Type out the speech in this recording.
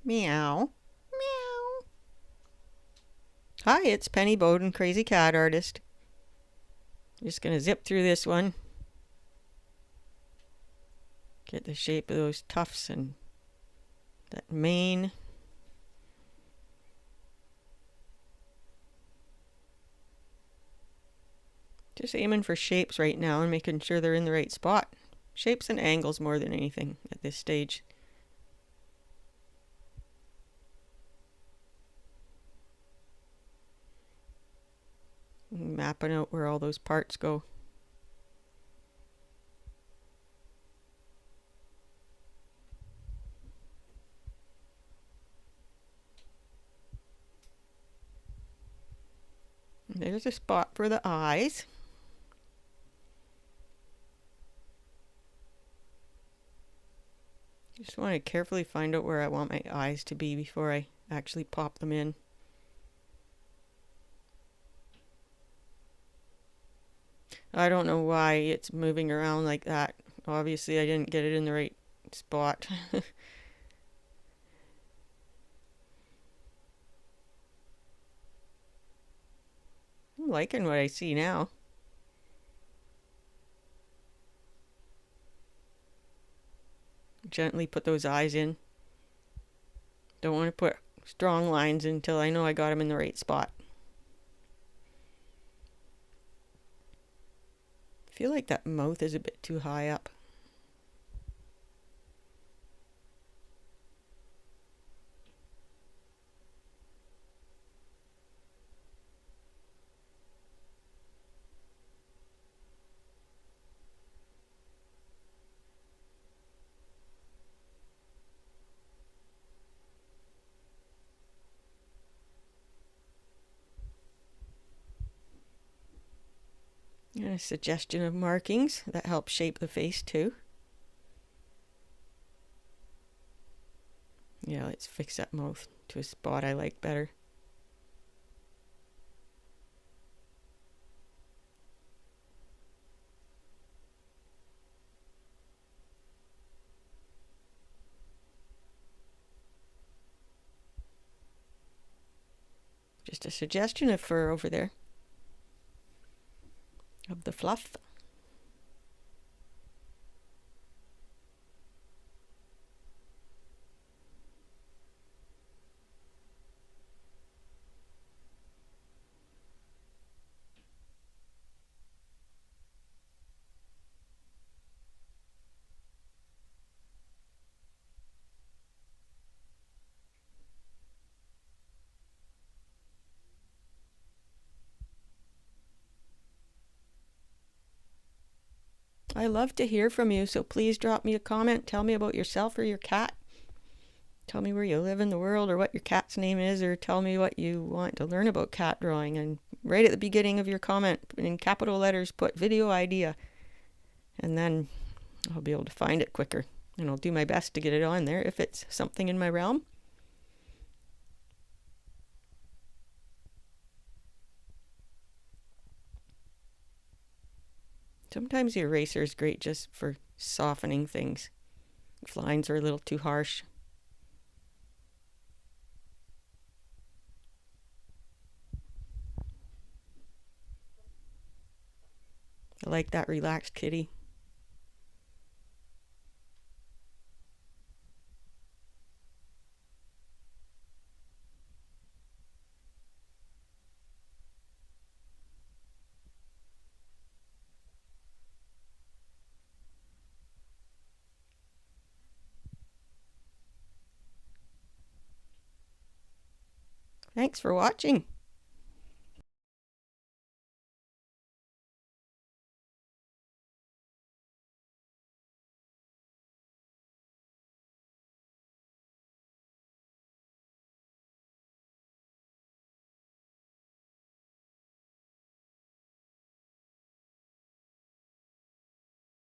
Meow. Meow. Hi, it's Penny Bowden, Crazy Cat Artist. Just gonna zip through this one. Get the shape of those tufts and that mane. Just aiming for shapes right now and making sure they're in the right spot. Shapes and angles more than anything at this stage. Mapping out where all those parts go. There's a spot for the eyes. Just want to carefully find out where I want my eyes to be before I actually pop them in. I don't know why it's moving around like that. Obviously I didn't get it in the right spot. I'm liking what I see now. Gently put those eyes in. Don't want to put strong lines until I know I got them in the right spot. I feel like that mouth is a bit too high up. And a suggestion of markings that help shape the face too. Yeah, let's fix that mouth to a spot I like better. Just a suggestion of fur over there. Of the fluff. I love to hear from you, so please drop me a comment. Tell me about yourself or your cat. Tell me where you live in the world or what your cat's name is, or tell me what you want to learn about cat drawing. And right at the beginning of your comment, in capital letters, put video idea. And then I'll be able to find it quicker. And I'll do my best to get it on there if it's something in my realm. Sometimes the eraser is great just for softening things. If lines are a little too harsh. I like that relaxed kitty. Thanks for watching.